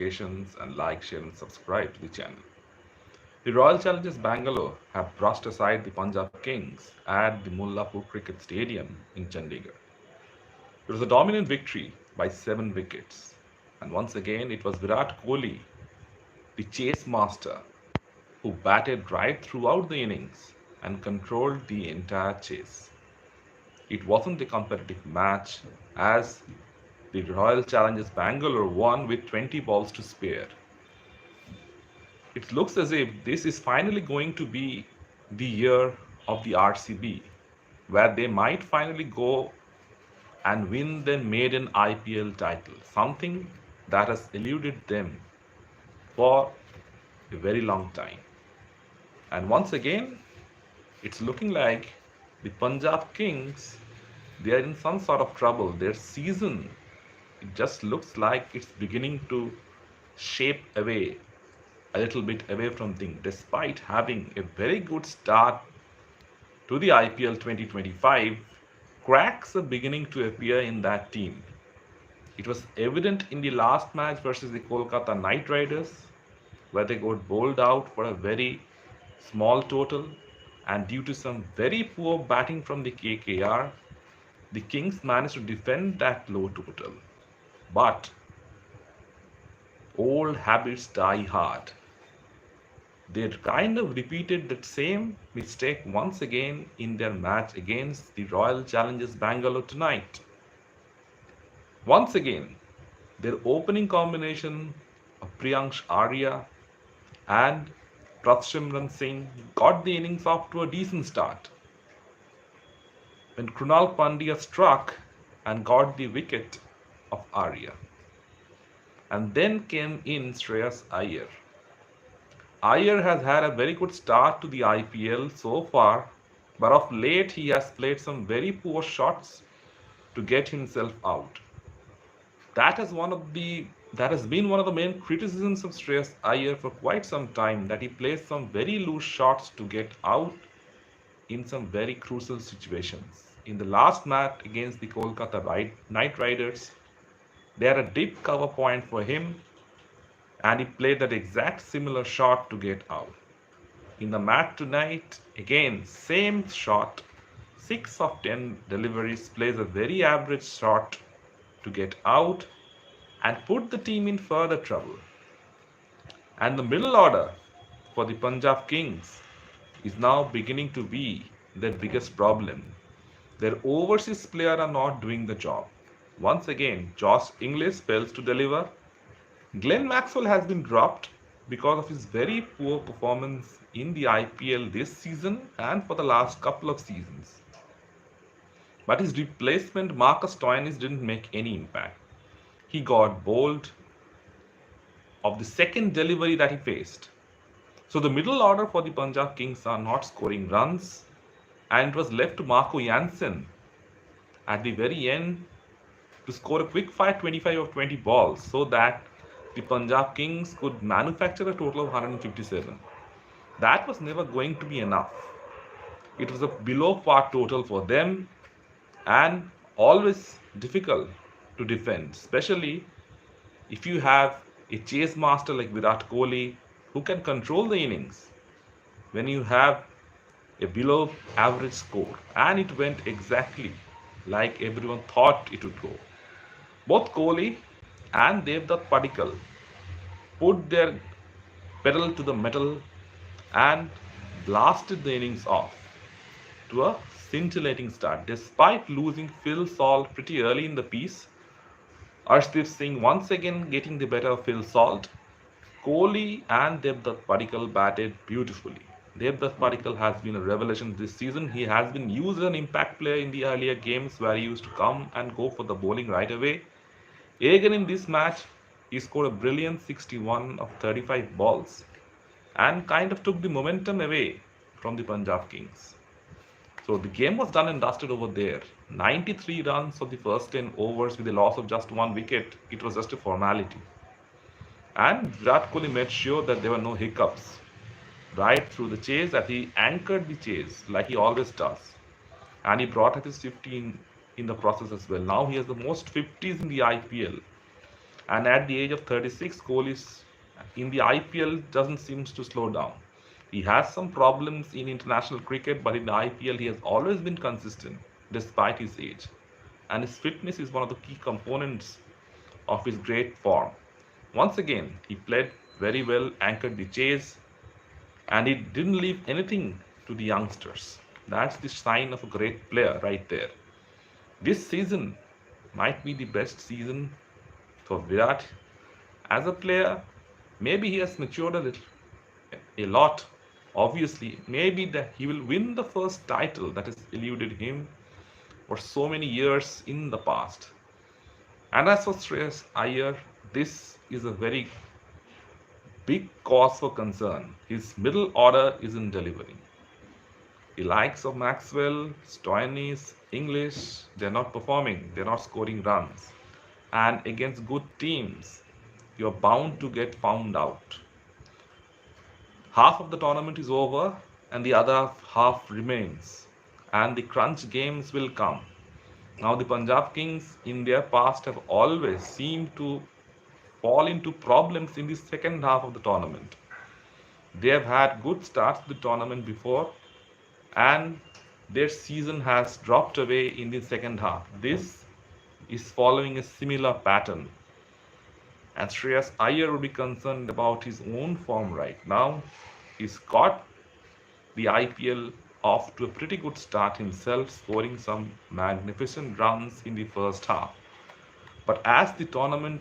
notifications and like, share, and subscribe to the channel. The Royal Challengers Bangalore have brushed aside the Punjab Kings at the Mullapur Cricket Stadium in Chandigarh. It was a dominant victory by 7 wickets. And once again, it was Virat Kohli, the chase master, who batted right throughout the innings and controlled the entire chase. It wasn't a competitive match as the Royal Challengers Bangalore won with 20 balls to spare. It looks as if this is finally going to be the year of the RCB, where they might finally go and win their maiden IPL title, something that has eluded them for a very long time. And once again, it's looking like the Punjab Kings, they are in some sort of trouble. Their season, it just looks like it's beginning to shape away a little bit away from things, despite having a very good start to the IPL 2025. Cracks are beginning to appear in that team. It was evident in the last match versus the Kolkata Knight Riders, where they got bowled out for a very small total, and due to some very poor batting from the KKR, the Kings managed to defend that low total. But old habits die hard. They kind of repeated that same mistake once again in their match against the Royal Challengers Bangalore tonight. Once again, their opening combination of Priyansh Arya and Prathsimran Singh got the innings off to a decent start. When Krunal Pandya struck and got the wicket of Arya. And then came in Shreyas Iyer. Iyer has had a very good start to the IPL so far, but of late he has played some very poor shots to get himself out. That has been one of the main criticisms of Shreyas Iyer for quite some time, that he plays some very loose shots to get out in some very crucial situations. In the last match against the Kolkata Knight Riders, they had a deep cover point for him and he played that exact similar shot to get out. In the match tonight, again, same shot, 6 of 10 deliveries, plays a very average shot to get out and put the team in further trouble. And the middle order for the Punjab Kings is now beginning to be their biggest problem. Their overseas players are not doing the job. Once again, Josh Inglis fails to deliver. Glenn Maxwell has been dropped because of his very poor performance in the IPL this season and for the last couple of seasons. But his replacement, Marcus Stoinis, didn't make any impact. He got bowled of the second delivery that he faced. So the middle order for the Punjab Kings are not scoring runs, and it was left to Marco Jansen at the very end to score a quick fire 25 of 20 balls so that the Punjab Kings could manufacture a total of 157. That was never going to be enough. It was a below par total for them and always difficult to defend, especially if you have a chase master like Virat Kohli who can control the innings when you have a below average score. And it went exactly like everyone thought it would go. Both Kohli and Devdutt Padikkal put their pedal to the metal and blasted the innings off to a scintillating start. Despite losing Phil Salt pretty early in the piece, Arshdeep Singh once again getting the better of Phil Salt, Kohli and Devdutt Padikkal batted beautifully. Devdutt Padikkal has been a revelation this season. He has been used as an impact player in the earlier games where he used to come and go for the bowling right away. Again in this match, he scored a brilliant 61 of 35 balls and kind of took the momentum away from the Punjab Kings. So the game was done and dusted over there. 93 runs for the first 10 overs with a loss of just 1 wicket. It was just a formality. And Virat Kohli made sure that there were no hiccups right through the chase, that he anchored the chase like he always does. And he brought up his 15 in the process as well. Now he has the most 50s in the IPL. And at the age of 36, Kohli in the IPL doesn't seem to slow down. He has some problems in international cricket, but in the IPL he has always been consistent despite his age. And his fitness is one of the key components of his great form. Once again, he played very well, anchored the chase, and he didn't leave anything to the youngsters. That's the sign of a great player right there. This season might be the best season for Virat as a player. Maybe he has matured a lot. Obviously, maybe that he will win the first title that has eluded him for so many years in the past. And as for Shreyas Iyer, this is a very big cause for concern. His middle order isn't delivering. The likes of Maxwell, Stoinis, English, they're not performing, they're not scoring runs. And against good teams, you're bound to get found out. Half of the tournament is over and the other half remains. And the crunch games will come. Now, the Punjab Kings in their past have always seemed to fall into problems in the second half of the tournament. They have had good starts to the tournament before, and their season has dropped away in the second half. This is following a similar pattern. And Shreyas Iyer would be concerned about his own form right now. He's got the IPL off to a pretty good start himself, scoring some magnificent runs in the first half. But as the tournament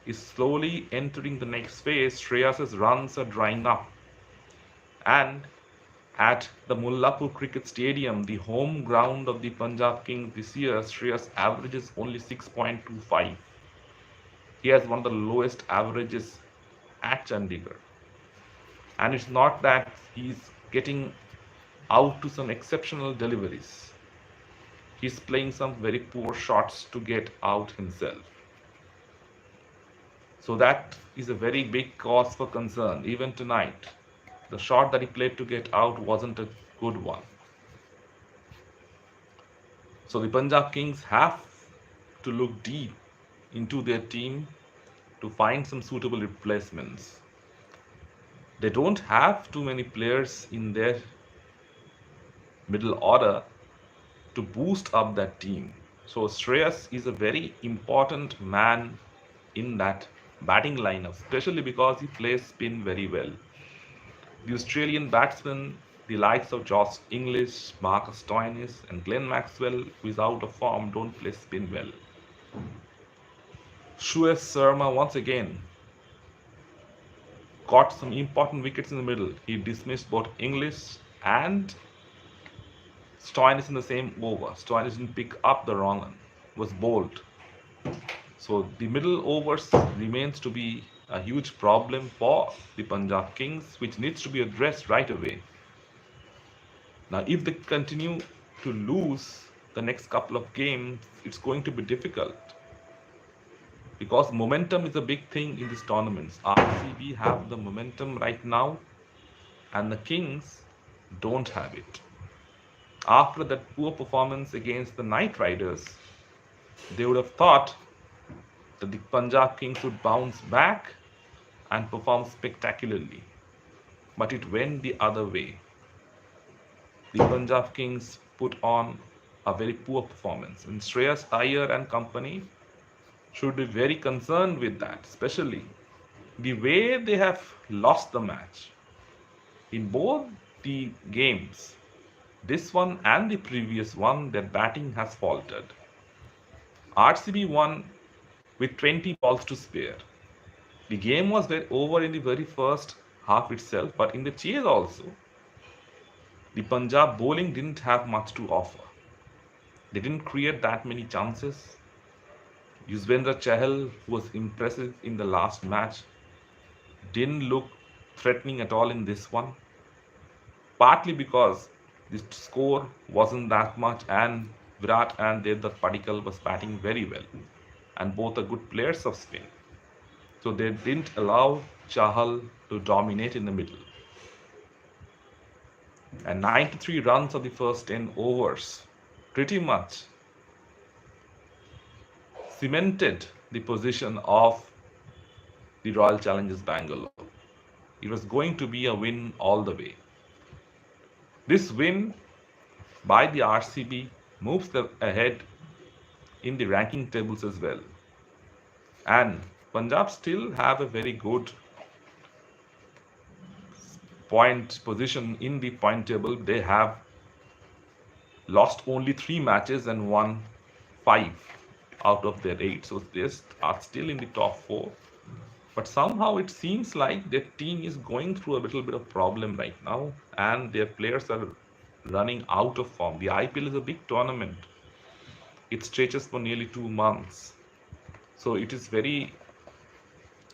is slowly entering the next phase, Shreyas's runs are drying up. And at the Mullapur Cricket Stadium, the home ground of the Punjab Kings this year, Shreyas averages only 6.25. He has one of the lowest averages at Chandigarh. And it's not that he's getting out to some exceptional deliveries. He's playing some very poor shots to get out himself. So that is a very big cause for concern. Even tonight, the shot that he played to get out wasn't a good one. So the Punjab Kings have to look deep into their team to find some suitable replacements. They don't have too many players in their middle order to boost up that team. So Shreyas is a very important man in that batting lineup, especially because he plays spin very well. The Australian batsmen, the likes of Josh English, Marcus Stoinis, and Glenn Maxwell, who is out of form, don't play spin well. Suyash Sharma once again got some important wickets in the middle. He dismissed both English and Stoinis in the same over. Stoinis didn't pick up the wrong one, was bowled. So the middle overs remains to be a huge problem for the Punjab Kings, which needs to be addressed right away. Now, if they continue to lose the next couple of games, it's going to be difficult. Because momentum is a big thing in these tournaments. RCB have the momentum right now, and the Kings don't have it. After that poor performance against the Knight Riders, they would have thought that the Punjab Kings would bounce back and perform spectacularly. But it went the other way. The Punjab Kings put on a very poor performance. And Shreyas Iyer and company should be very concerned with that, especially the way they have lost the match. In both the games, this one and the previous one, their batting has faltered. RCB won with 20 balls to spare. The game was over in the very first half itself, but in the chase also, the Punjab bowling didn't have much to offer. They didn't create that many chances. Yuzvendra Chahal, who was impressive in the last match, didn't look threatening at all in this one. Partly because the score wasn't that much, and Virat and Devdutt Padikkal was batting very well, and both are good players of spin. So they didn't allow Chahal to dominate in the middle. And 93 runs of the first 10 overs pretty much cemented the position of the Royal Challengers Bangalore. It was going to be a win all the way. This win by the RCB moves them ahead in the ranking tables as well. And Punjab still have a very good point position in the point table. They have lost only 3 matches and won 5 out of their 8. So they are still in the top 4. But somehow it seems like their team is going through a little bit of problem right now, and their players are running out of form. The IPL is a big tournament. It stretches for nearly 2 months. So it is very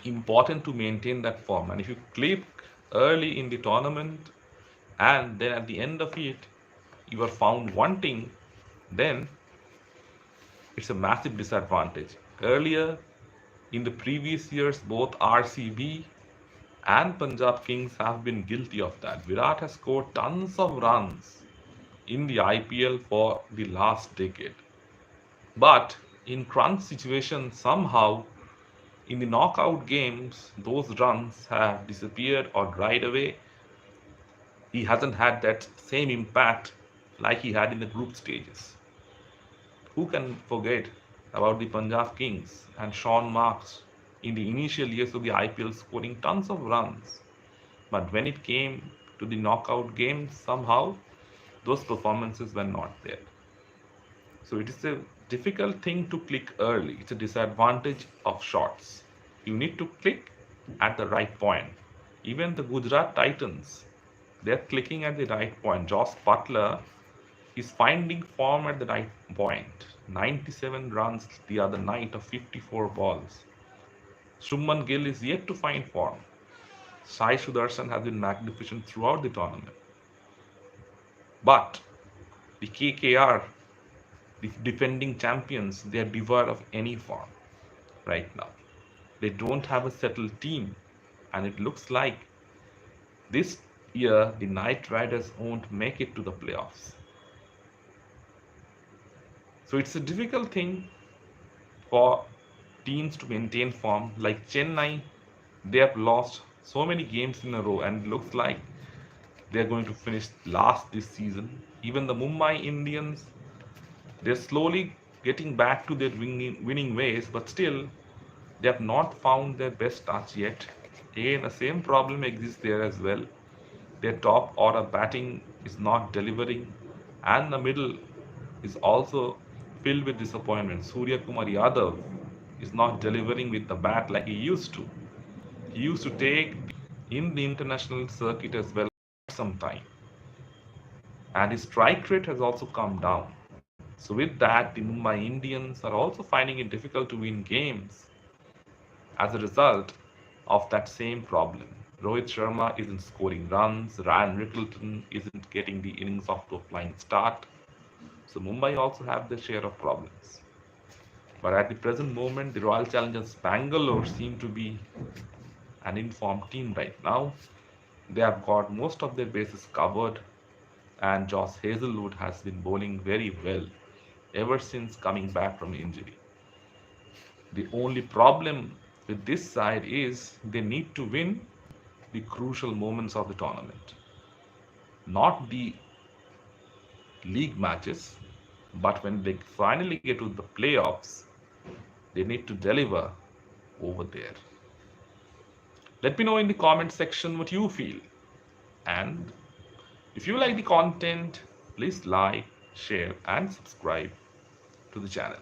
important to maintain that form. And if you click early in the tournament and then at the end of it you are found wanting, then it's a massive disadvantage. Earlier in the previous years, both RCB and Punjab Kings have been guilty of that. Virat has scored tons of runs in the IPL for the last decade. But in crunch situations, somehow in the knockout games, those runs have disappeared or dried away. He hasn't had that same impact like he had in the group stages. Who can forget about the Punjab Kings and Sean Marks in the initial years of the IPL scoring tons of runs? But when it came to the knockout games, somehow those performances were not there. So it is a difficult thing to click early. It's a disadvantage of shots. You need to click at the right point. Even the Gujarat Titans, they're clicking at the right point. Josh Butler is finding form at the right point. 97 runs the other night of 54 balls. Shubman Gill is yet to find form. Sai Sudarshan has been magnificent throughout the tournament. But the KKR, the defending champions, they are devoid of any form right now. They don't have a settled team, and it looks like this year the Knight Riders won't make it to the playoffs. So it's a difficult thing for teams to maintain form. Like Chennai, they have lost so many games in a row, and it looks like they're going to finish last this season. Even the Mumbai Indians, they're slowly getting back to their winning ways, but still they have not found their best touch yet. Again, the same problem exists there as well. Their top order batting is not delivering, and the middle is also filled with disappointment. Surya Kumar Yadav is not delivering with the bat like he used to. He used to take in the international circuit as well some time, and his strike rate has also come down. So with that, the Mumbai Indians are also finding it difficult to win games as a result of that same problem. Rohit Sharma isn't scoring runs, Ryan Rickleton isn't getting the innings off to a flying start. So Mumbai also have their share of problems. But at the present moment, the Royal Challengers Bangalore seem to be an informed team right now. They have got most of their bases covered, and Josh Hazelwood has been bowling very well ever since coming back from injury. The only problem with this side is they need to win the crucial moments of the tournament. Not the league matches, but when they finally get to the playoffs, they need to deliver over there. Let me know in the comment section what you feel. And if you like the content, please like, share, and subscribe to the channel.